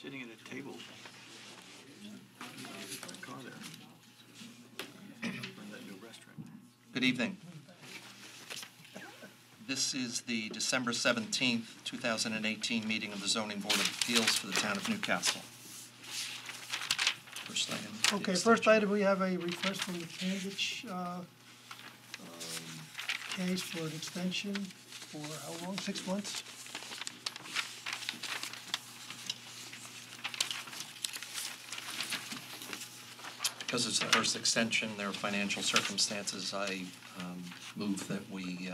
Sitting at a table. Car there. In that new restaurant. Good evening. This is the December 17th, 2018 meeting of the Zoning Board of Appeals for the town of Newcastle. First item. Okay, first item, we have a request from the Cambridge case for an extension for how long? 6 months? Because it's the first extension, there are financial circumstances, I move that we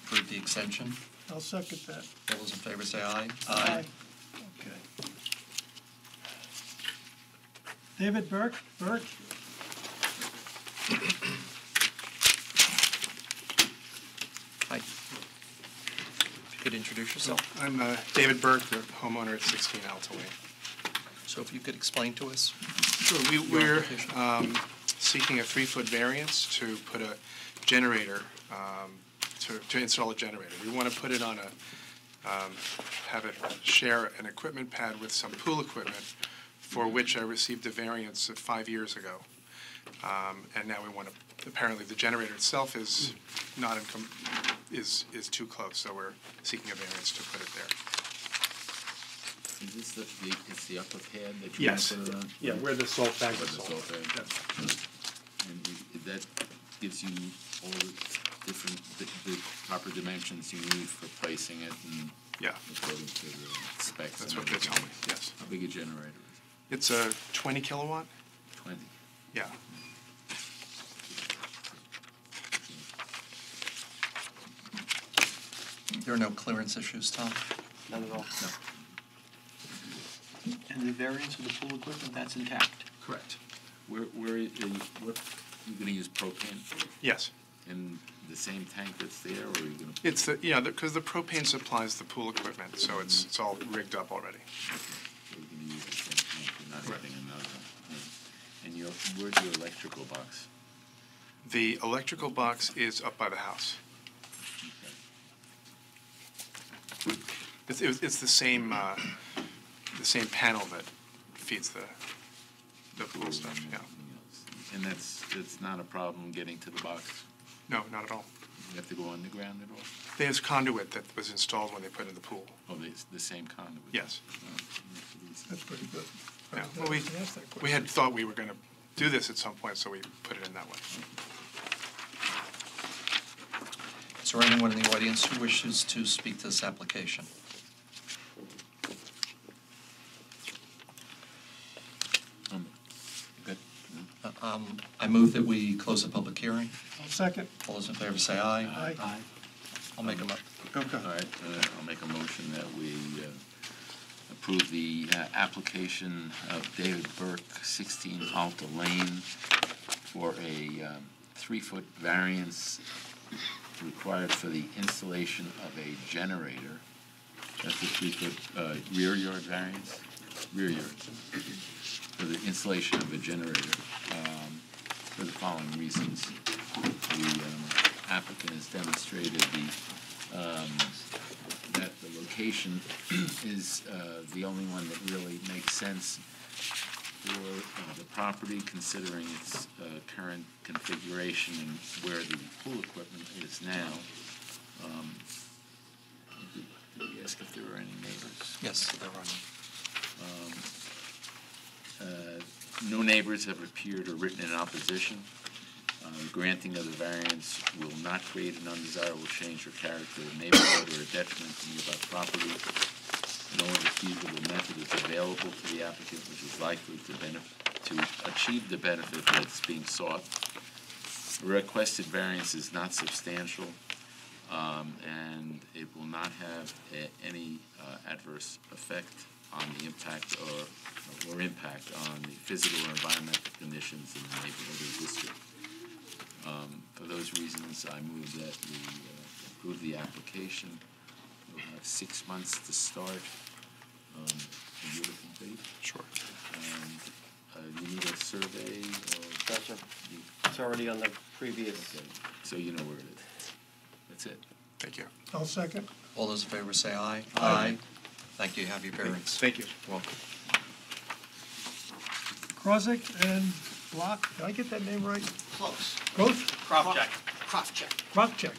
approve the extension. I'll second that. All those in favor say aye. Aye. Okay. David Burke? Hi. If you could introduce yourself. I'm David Burke, the homeowner at 16 Alta Lane. So if you could explain to us. Sure. We're seeking a 3-foot variance to put a generator, to install a generator. We want to put it on have it share an equipment pad with some pool equipment, for which I received a variance 5 years ago. And now we want to, apparently the generator itself is not is too close, so we're seeking a variance to put it there. Is this it's the upper pad that you Yes. want to put it on? Yeah, where the salt bag Where is the sold. salt bag. And that gives you all the different, the proper dimensions you need for placing it and Yeah, according to the specs. that's and what they everything. tell me, yes. How big a generator is It's a 20 kilowatt? it? 20? Yeah. There are no clearance issues, Tom? None at all. No. And the variance of the pool equipment, that's intact. Correct. Where are you, what, you going to use propane Yes. in the same tank that's there, or are you going to? It's because the propane supplies the pool equipment, so it's all rigged up already. You're going to use the same tank, you're not Correct. adding another one. And where's your electrical box? The electrical box is up by the house. It's the same panel that feeds the pool stuff. Yeah. And that's not a problem getting to the box? No, not at all. You have to go underground at all? There's conduit that was installed when they put in the pool. Oh, the same conduit? Yes. That's pretty good. Yeah. I Well, was gonna ask that we question. had thought we were going to do this at some point, so we put it in that way. Is there anyone in the audience who wishes to speak to this application? Good. I move that we close the public hearing. I'll second. All those in favor say aye. Aye. I'll make them up. Okay. All right, I'll make a motion that we approve the application of David Burke, 16 Alta Lane, for a 3-foot variance required for the installation of a generator. That's a 3-foot rear yard variance? Rear yard. For the installation of a generator, for the following reasons. The applicant has demonstrated that the location is the only one that really makes sense for the property, considering its current configuration and where the pool equipment is now. Did we ask if there were any neighbors? Yes, there are. No neighbors have appeared or written in opposition. Granting of the variance will not create an undesirable change or character of the neighborhood or a detriment to nearby property. No other feasible method is available to the applicant which is likely to achieve the benefit that's being sought. The requested variance is not substantial, and it will not have any adverse effect on the impact or impact on the physical or environmental conditions in the neighborhood or district. For those reasons, I move that we approve the application. We'll have 6 months to start. Are you looking at it? Sure. And you need a survey or? Gotcha. It's already on the previous. Okay, so you know where it is. That's it. Thank you. I'll second. All those in favor say aye. Aye. Thank you. Have your variance. Thank you. Welcome. Krozik and Block, did I get that name right? Close. Both? Crop-check. Crop-check. Krozik.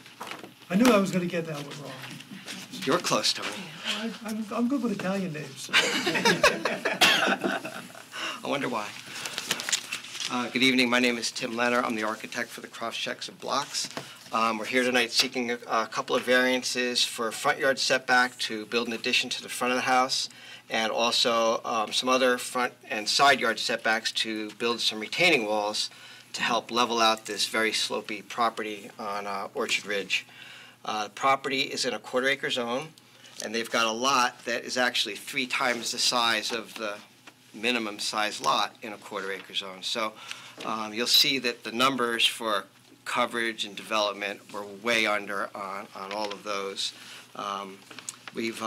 I knew I was gonna get that one wrong. You're close, Tony. I'm good with Italian names. I wonder why. Good evening, my name is Tim Lenner. I'm the architect for the Crofts of Blocks. We're here tonight seeking a couple of variances for front yard setback to build an addition to the front of the house, and also some other front and side yard setbacks to build some retaining walls to help level out this very slopey property on Orchard Ridge. The property is in a quarter-acre zone, and they've got a lot that is actually 3 times the size of the minimum size lot in a quarter-acre zone. So you'll see that the numbers for coverage and development were way under on all of those. We've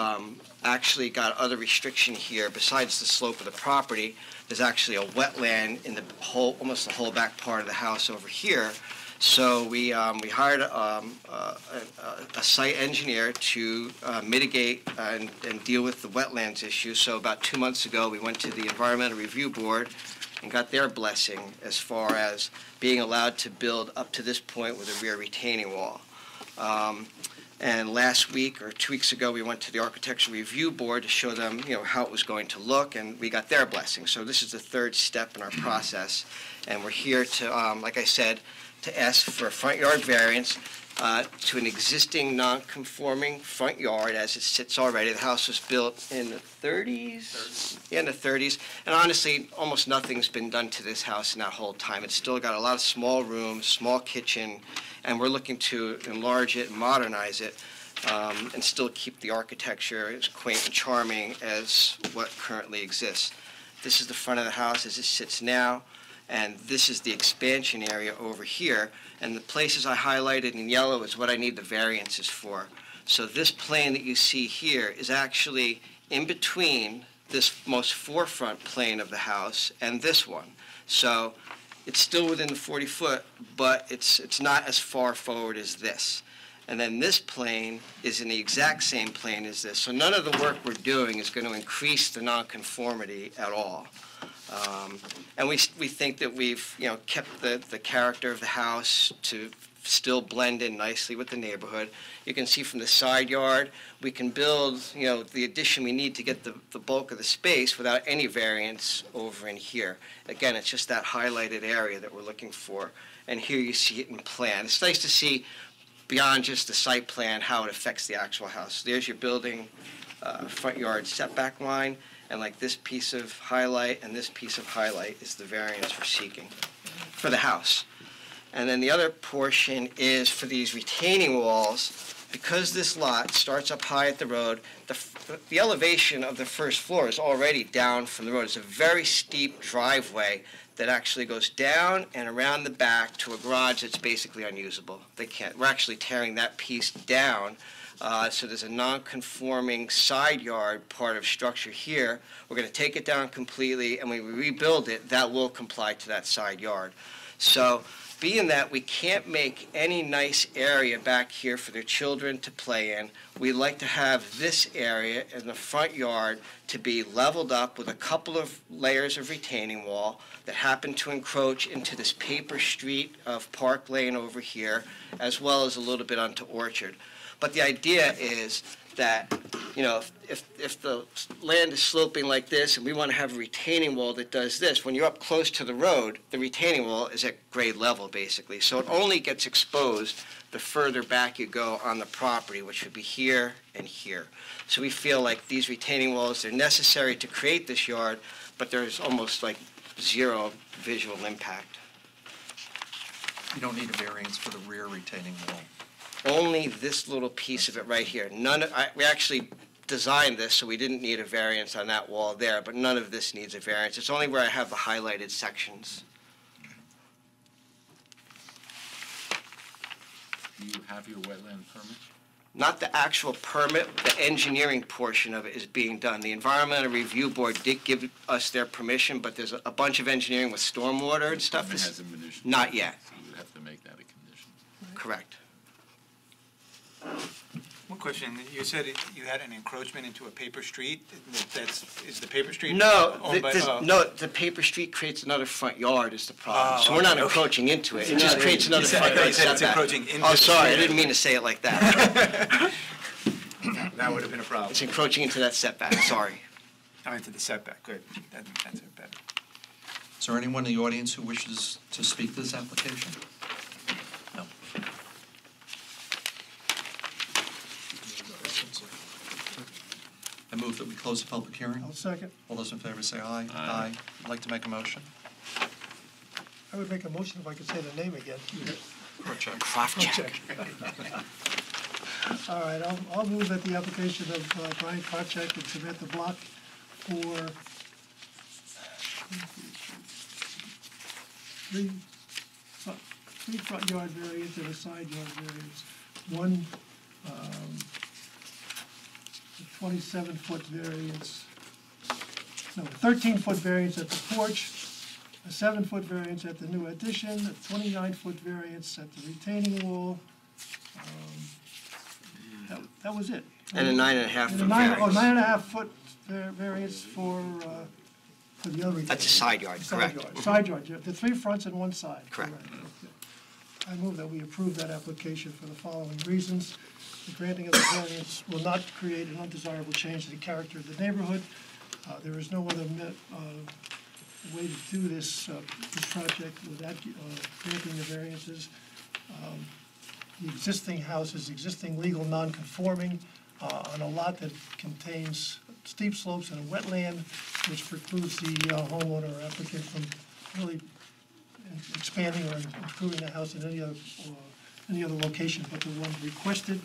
actually got other restriction here. Besides the slope of the property, there's actually a wetland in the whole, almost the whole back part of the house over here. So we hired a site engineer to mitigate and deal with the wetlands issue. So about 2 months ago, we went to the Environmental Review Board and got their blessing as far as being allowed to build up to this point with a rear retaining wall. And last week or 2 weeks ago, we went to the Architectural Review Board to show them, how it was going to look, and we got their blessing. So this is the 3rd step in our process, and we're here to, like I said, to ask for a front yard variance to an existing non-conforming front yard as it sits already. The house was built in the 30s? Yeah, in the 30s. And honestly, almost nothing's been done to this house in that whole time. It's still got a lot of small rooms, small kitchen, and we're looking to enlarge it and modernize it and still keep the architecture as quaint and charming as what currently exists. This is the front of the house as it sits now. And this is the expansion area over here. And the places I highlighted in yellow is what I need the variances for. So this plane that you see here is actually in between this most forefront plane of the house and this one. So it's still within the 40-foot, but it's not as far forward as this. And then this plane is in the exact same plane as this. So none of the work we're doing is going to increase the nonconformity at all. And we think that we've, kept the character of the house to still blend in nicely with the neighborhood. You can see from the side yard, we can build, the addition we need to get the bulk of the space without any variance over in here. Again, it's just that highlighted area that we're looking for. And here you see it in plan. It's nice to see beyond just the site plan how it affects the actual house. There's your building front yard setback line. And like this piece of highlight and this piece of highlight is the variance we're seeking for the house. And then the other portion is for these retaining walls. Because this lot starts up high at the road, the elevation of the first floor is already down from the road. It's a very steep driveway that actually goes down and around the back to a garage that's basically unusable. We're actually tearing that piece down. So there's a non-conforming side yard part of structure here. We're going to take it down completely, and when we rebuild it, that will comply to that side yard. So being that we can't make any nice area back here for their children to play in, we like to have this area in the front yard to be leveled up with a couple of layers of retaining wall that happen to encroach into this paper street of Park Lane over here, as well as a little bit onto Orchard. But the idea is that, if the land is sloping like this and we want to have a retaining wall that does this, when you're up close to the road, the retaining wall is at grade level, basically. So it only gets exposed the further back you go on the property, which would be here and here. So we feel like these retaining walls, they're necessary to create this yard, but there's almost like zero visual impact. You don't need a variance for the rear retaining wall. Only this little piece of it right here. We actually designed this, so we didn't need a variance on that wall there, but none of this needs a variance. It's only where I have the highlighted sections. Do you have your wetland permit? Not the actual permit, the engineering portion of it is being done. The Environmental Review Board did give us their permission, but there's a bunch of engineering with stormwater and stuff. Permit hasn't been issued. Not yet. So you would have to make that a condition. Correct. What Question, you said you had an encroachment into a paper street, is the paper street No, owned by? no, the paper street creates another front yard is the problem. Oh, So we're not okay. encroaching into it. It just creates another front I thought yard you said it's setback. encroaching into Oh, the sorry, I street. didn't mean to say it like that. That would have been a problem. It's encroaching into that setback, sorry. Oh, into the setback, good. That's it, better. Is there anyone in the audience who wishes to speak to this application? No. I move that we close the public hearing. I'll second. All those in favor say aye. Aye. I'd like to make a motion. I would make a motion if I could say the name again. Crofcheck. All right, I'll move that the application of Brian Krawcheck and Samantha Block for three front yard variance and a side yard variance. One 27-foot variance, no, 13-foot variance at the porch, a 7-foot variance at the new addition, a 29-foot variance at the retaining wall. That was it. And a 9.5 And foot a nine, oh, variance. 9.5 foot variance for the other. That's a side yard, correct. Side yard, yeah, the three fronts and one side. Correct. Okay. I move that we approve that application for the following reasons. The granting of the variance will not create an undesirable change to the character of the neighborhood. There is no other way to do this project without granting the variances. The existing house is existing legal non-conforming on a lot that contains steep slopes and a wetland, which precludes the homeowner or applicant from really expanding or improving the house in any other location but the one requested.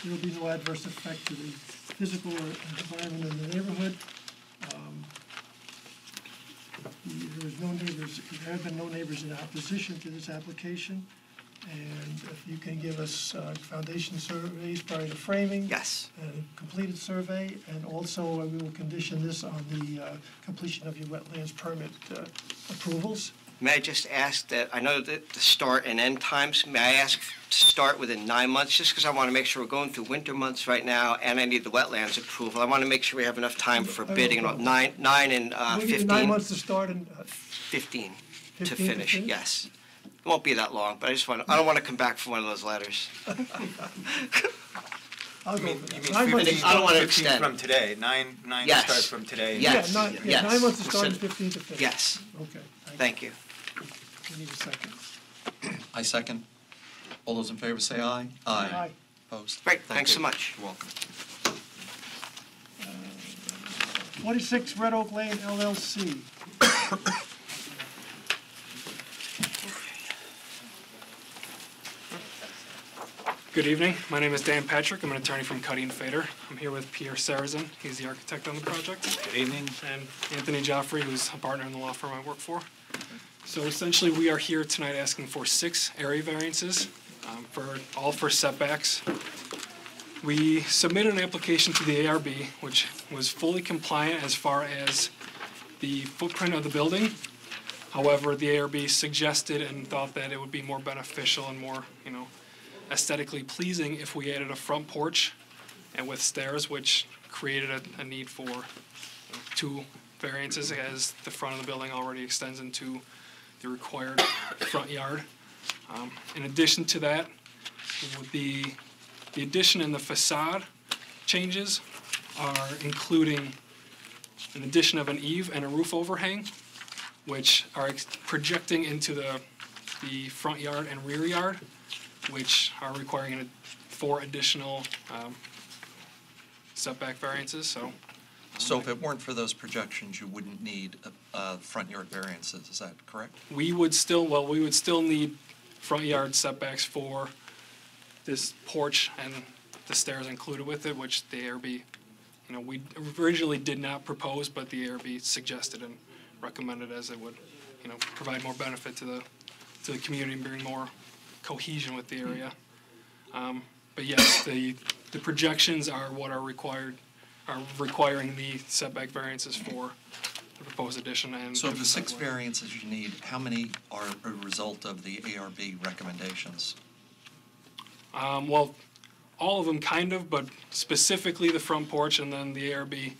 There will be no adverse effect to the physical environment in the neighborhood. There have been no neighbors in opposition to this application. And if you can give us foundation surveys prior to framing. Yes. And a completed survey, and also we will condition this on the completion of your wetlands permit approvals. May I just ask that, I know that the start and end times, may I ask to start within 9 months, just because I want to make sure we're going through winter months right now, and I need the wetlands approval. I want to make sure we have enough time for bidding, and all. 9 and We'll give you 15. 9 months to start and 15 to 15 to finish, finish? yes. It won't be that long, but I don't want to come back for one of those letters. I'll You go mean for that. 15 9 months to I don't want to 15 extend. from today, nine to Yes. start from today? Yes. Yeah, yes. 9 months to start and Listen. 15 to finish. Yes, Okay. thank you. We need a second. I second. All those in favor say aye. Aye. Opposed? Great, Thank thanks so you. much. You're welcome. 26 Red Oak Lane LLC. Good evening. My name is Dan Patrick. I'm an attorney from Cuddy and Fader. I'm here with Pierre Sarazin. He's the architect on the project. Good evening. And Anthony Joffrey, who's a partner in the law firm I work for. So essentially, we are here tonight asking for 6 area variances, all for setbacks. We submitted an application to the ARB, which was fully compliant as far as the footprint of the building. However, the ARB suggested and thought that it would be more beneficial and more, aesthetically pleasing if we added a front porch and with stairs, which created a need for 2 variances, as the front of the building already extends into the required front yard. In addition to that, with the addition and the facade changes are including an addition of an eave and a roof overhang, which are projecting into the front yard and rear yard, which are requiring 4 additional setback variances. So if it weren't for those projections, you wouldn't need front yard variances, is that correct? we would still need front yard setbacks for this porch and the stairs included with it, which the ARB, we originally did not propose, but the ARB suggested and recommended as it would, provide more benefit to the community and bring more cohesion with the area. But yes, the projections are what are requiring the setback variances for the proposed addition and. So of the 6 variances you need, how many are a result of the ARB recommendations? Well, all of them kind of, but specifically the front porch and then the ARB,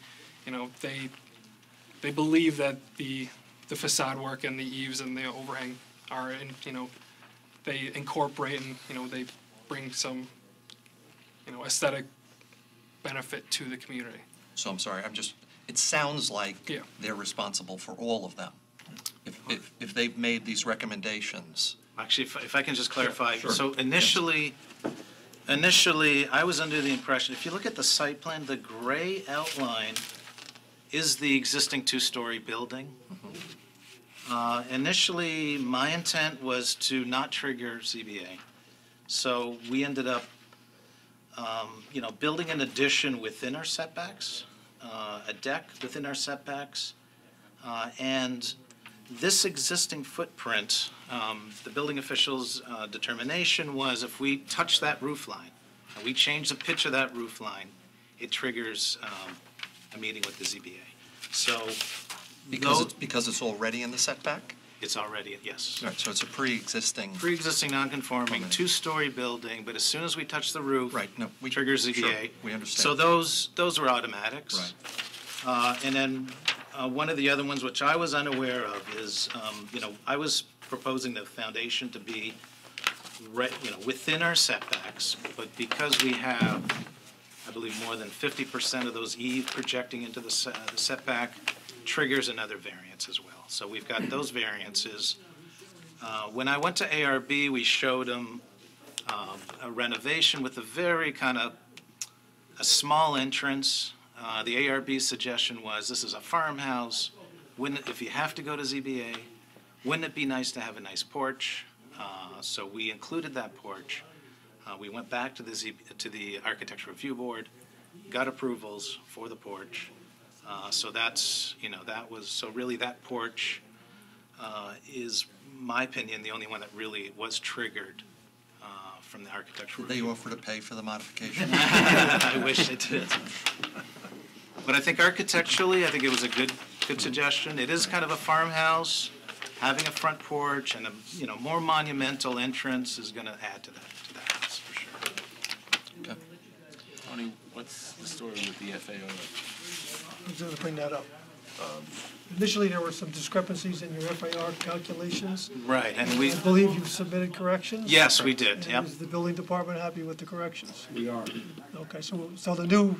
they believe that the facade work and the eaves and the overhang are, they incorporate and, they bring some, aesthetic benefit to the community. So I'm sorry, it sounds like Yeah. they're responsible for all of them. If they've made these recommendations. Actually, if I can just clarify. Sure. So initially, I was under the impression, if you look at the site plan, the gray outline is the existing two-story building. Initially, my intent was to not trigger ZBA. So we ended up, building an addition within our setbacks, a deck within our setbacks, and this existing footprint, the building official's determination was if we touch that roof line, and we change the pitch of that roof line, it triggers a meeting with the ZBA. So Because it's already in the setback? it's already, yes. Right, so it's a pre-existing. Pre-existing non-conforming, Permanent. two-story building, but as soon as we touch the roof, Right, no, we. triggers sure, ZBA. we understand. So those were automatics. Right. And then one of the other ones, which I was unaware of, is, I was proposing the foundation to be, within our setbacks, but because we have, I believe, more than 50% of those eaves projecting into the setback, triggers another variance as well. So we've got those variances. When I went to ARB, we showed them a renovation with a very kind of a small entrance. The ARB's suggestion was, this is a farmhouse. If you have to go to ZBA, wouldn't it be nice to have a nice porch? So we included that porch. We went back to the Architecture Review Board, got approvals for the porch. So that's, so really that porch is, my opinion, the only one that really was triggered from the Architecture They Review. offer to pay for the modification? I wish they did. But I think architecturally, I think it was a good suggestion. It is kind of a farmhouse, having a front porch and a, more monumental entrance is going to add to that house, for sure. Okay. Tony, what's the story with the FAO? I was going to bring that up. Initially, there were some discrepancies in your FAR calculations. Right, and we, I believe you submitted corrections? yes, we did, And yep. is the building department happy with the corrections? We are. Okay, so the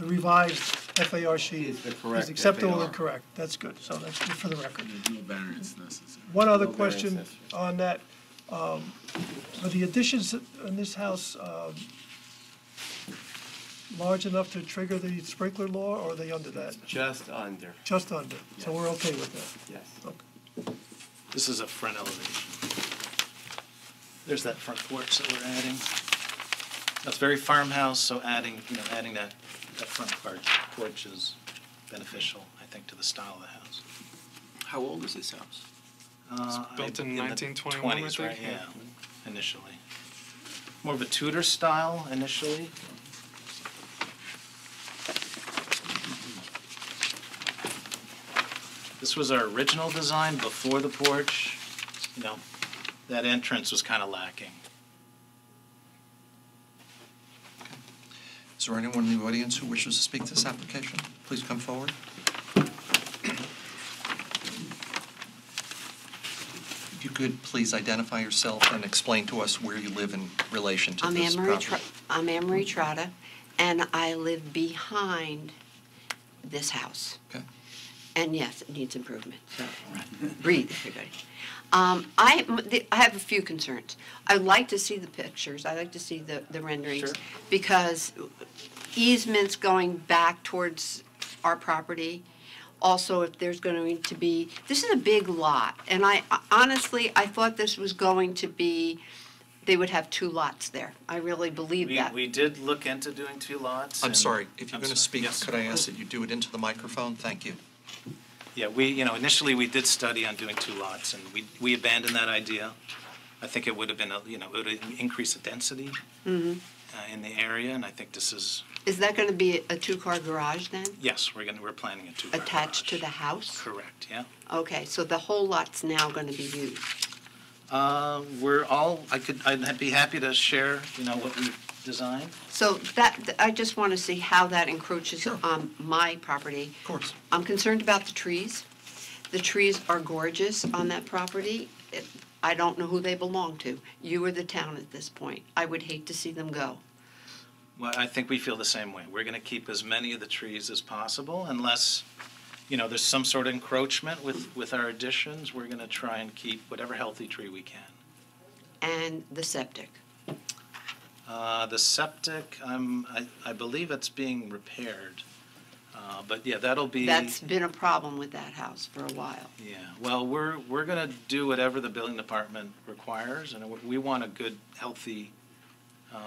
revised FAR sheet Is the correct is acceptable FAR. and correct. That's good, so that's good for the record. There's no variance necessary. One other No question variances. on that. Are the additions in this house large enough to trigger the sprinkler law, or are they under that? Just under, Just under, so we're okay with that. yes. Okay. This is a front elevation. There's that front porch that we're adding. That's very farmhouse, so adding that front porch is beneficial, I think, to the style of the house. How old is this house? built in the 1921, I 20s, think, right, yeah. yeah, initially. More of a Tudor style initially. This was our original design before the porch. That entrance was kind of lacking. Is there anyone in the audience who wishes to speak to this application? Please come forward. If you could, please identify yourself and explain to us where you live in relation to this property. I'm Anne Marie Trotta, and I live behind this house. Okay. And yes, it needs improvement, so breathe, everybody. I have a few concerns. I'd like to see the pictures, I'd like to see the renderings, Sure. because easements going back towards our property, also if there's going to be, this is a big lot, and honestly, I thought this was going to be, they would have two lots there. I really believe that. We did look into doing 2 lots. I'm and- sorry, if you're I'm going to sorry, speak, yes. could I ask that you do it into the microphone? Thank you. Yeah, initially we did study on doing 2 lots, and we abandoned that idea. I think it would have been, it would increase the density in the area, and I think this is, Is that going to be a two-car garage then, yes, we're planning a 2-car attached to garage. the house? Correct, yeah. Okay, so the whole lot's now going to be used? I'd be happy to share, what design. So that, I just want to see how that encroaches Sure. on my property. Of course. I'm concerned about the trees. The trees are gorgeous on that property. I don't know who they belong to. You are the town at this point. I would hate to see them go. Well, I think we feel the same way. We're going to keep as many of the trees as possible unless, there's some sort of encroachment with our additions. We're going to try and keep whatever healthy tree we can. And the septic. The septic, I believe it's being repaired. But yeah, that'll be. That's been a problem with that house for a while. Yeah, well, we're going to do whatever the building department requires, and we want a good, healthy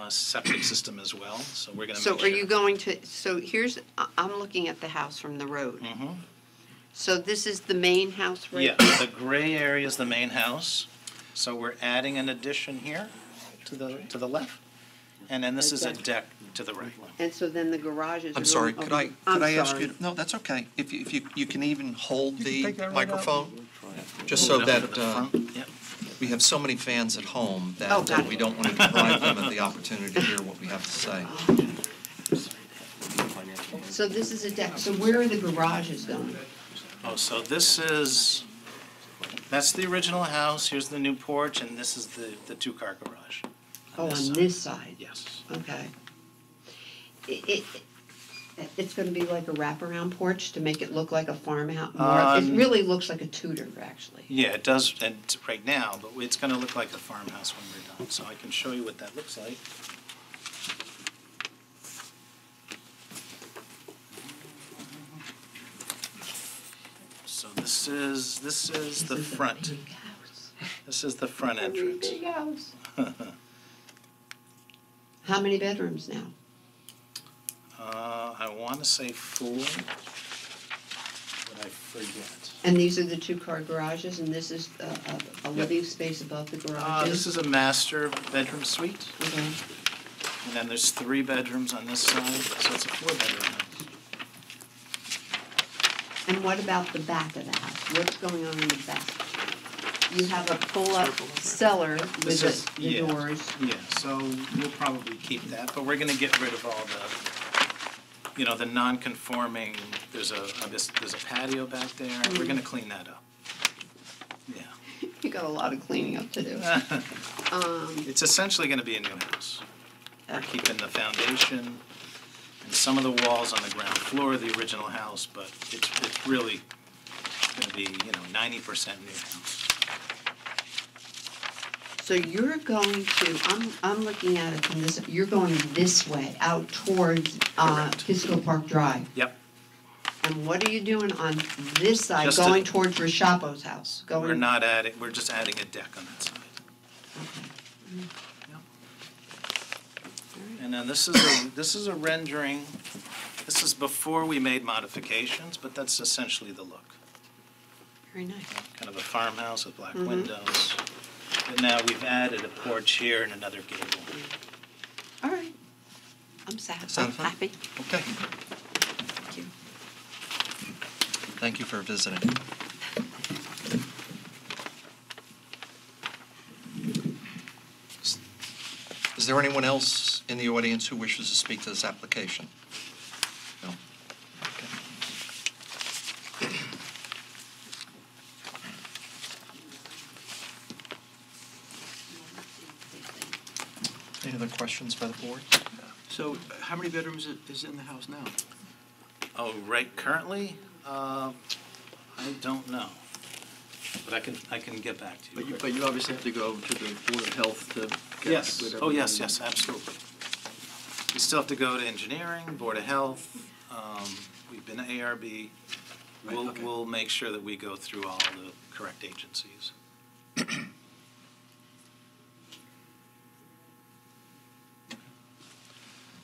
septic system as well, so we're going to So make are sure. you going to, so here's, I'm looking at the house from the road. Mhm. So this is the main house right Yeah, here? the gray area is the main house, so we're adding an addition here to the left, and then this is a Okay. deck to the right. And so then the garages are I'm sorry, going could I, over- could I I'm ask sorry. you, no, that's okay. If you can even hold You can the take that right microphone, just so Hold it up that to the front. Yep. we have so many fans at home that Oh, got it. we don't want to deprive them of the opportunity to hear what we have to say. So this is a deck, so where are the garages going? Oh, so that's the original house, here's the new porch, and this is the two-car garage. Oh, this on side. this side? Yes. Okay. It's gonna be like a wraparound porch to make it look like a farmhouse? It really looks like a Tudor, actually. Yeah, it does, and right now, but it's gonna look like a farmhouse when we're done, so I can show you what that looks like. So this is the This is a front. big house. This is the front Very entrance. big house. How many bedrooms now? I wanna say 4, but I forget. And these are the two-car garages, and this is a living space above the This garages? is a master bedroom suite, Okay. and then there's 3 bedrooms on this side, so it's a 4-bedroom house. And what about the back of the house? What's going on in the back? You have a pull-up cellar with the doors. Yeah, so we'll probably keep that, but we're gonna get rid of all the non-conforming, there's a patio back there, we're gonna clean that up. Yeah. You got a lot of cleaning up to do. It's essentially gonna be a new house. We're keeping the foundation and some of the walls on the ground floor of the original house, but it's really gonna be, 90% new house. So you're going to, I'm looking at it from this, you're going this way, out towards Correct. Kisco Park Drive. Yep, And what are you doing on this side, Just going a- towards Reshapo's house? Going. we're just adding a deck on that side. And then this is a rendering, this is before we made modifications, but that's essentially the look. Very nice. Kind of a farmhouse with black windows. And now we've added a porch here and another gable. All right. I'm sad, I'm Satisfied? happy. Okay, Thank you. thank you for visiting. Is there anyone else in the audience who wishes to speak to this application? No? Okay. Any other questions by the board? So how many bedrooms is in the house now? Oh, right currently, I don't know. But I can get back to you. But you obviously have to go to the Board of Health to get Yes, whatever. oh, yes, absolutely. We still have to go to engineering, Board of Health, we've been to ARB. Right, okay. We'll make sure that we go through all the correct agencies.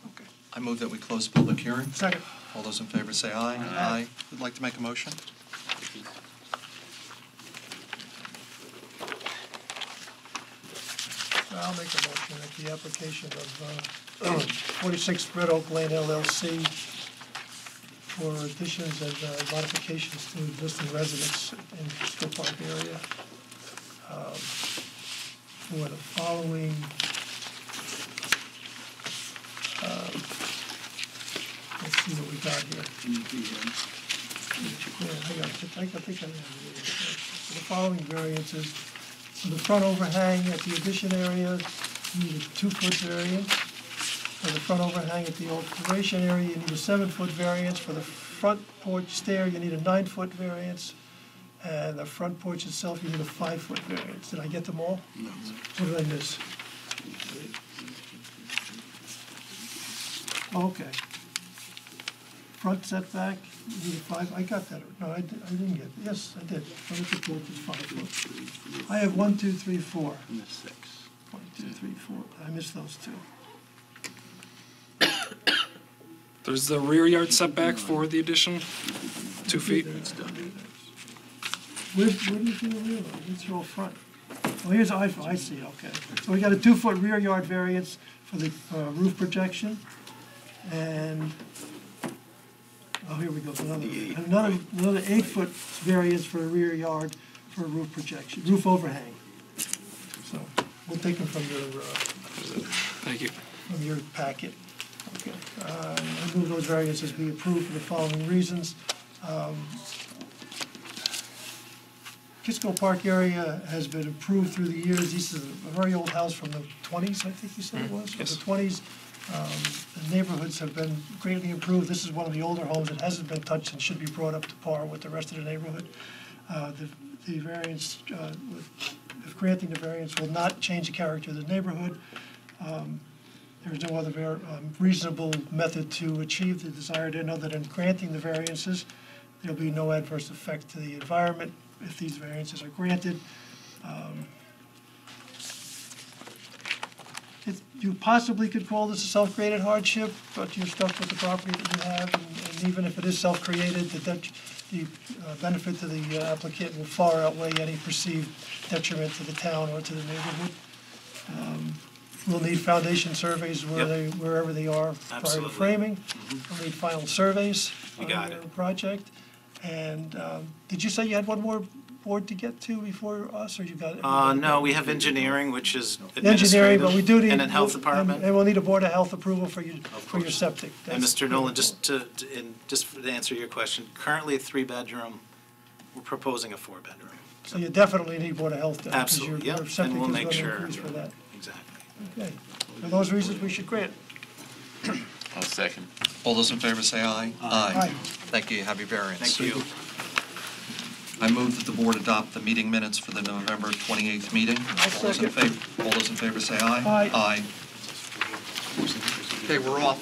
Okay. I move that we close the public hearing. Second. All those in favor say aye. Aye. Would like to make a motion? I'll make a motion that the application of 46 Red Oak Lane LLC for additions and modifications to existing residents in the Kisco Park area for the following got here. Yeah, I think I have it. So the following variances, for the front overhang at the addition area, you need a 2-foot variance. For the front overhang at the alteration area, you need a 7-foot variance. For the front porch stair, you need a 9-foot variance. And the front porch itself, you need a 5-foot variance. Did I get them all? No. What did I miss? Okay. Front setback, you need a 5, I got that, no, I didn't get, yes, I did. Front of the porch is 5 foot. I have 1, 2, 3, 4. And the 6. 1, 2, 3, 4, I missed those two. There's the rear yard setback for the addition, 2 feet. It's done. Where do you do the rear yard? It's your front. Oh, here's, I see, okay. So we got a 2-foot rear yard variance for the roof projection, and, oh, here we go, another 8-foot variance for a rear yard for a roof projection, roof overhang. So, we'll take them from Thank you. your packet. Okay. I move those variances be approved for the following reasons. Kisco Park area has been improved through the years. This is a very old house from the 20s, I think you said it was? Yes. From the 20s. The neighborhoods have been greatly improved. This is one of the older homes that hasn't been touched and should be brought up to par with the rest of the neighborhood. The variance, if granting the variance, will not change the character of the neighborhood. There is no other reasonable method to achieve the desired end other than granting the variances. There'll be no adverse effect to the environment if these variances are granted. You possibly could call this a self-created hardship, but you're stuck with the property that you have, and even if it is self-created, the benefit to the applicant will far outweigh any perceived detriment to the town or to the neighborhood. We'll need foundation surveys wherever they are prior to Absolutely. framing. We'll need final surveys You on got your it. project. And did you say you had one more board to get to before us, or you got it? No, we have engineering, which is Engineering, but we do need. and then health department. And we'll need a Board of Health approval for your course. septic. And That's Mr. Nolan, critical. just to answer your question, currently a 3-bedroom, we're proposing a 4-bedroom. So you definitely need Board of Health then. 'cause Absolutely, your yep, and septic we'll is make gonna sure. increase for that. Exactly. Okay. For those reasons, we should grant. I'll second. All those in favor say aye. Aye. Thank you, you have your variance. Thank you. I move that the board adopt the meeting minutes for the November 28th meeting. All those in favor say aye. Aye. Okay, we're off.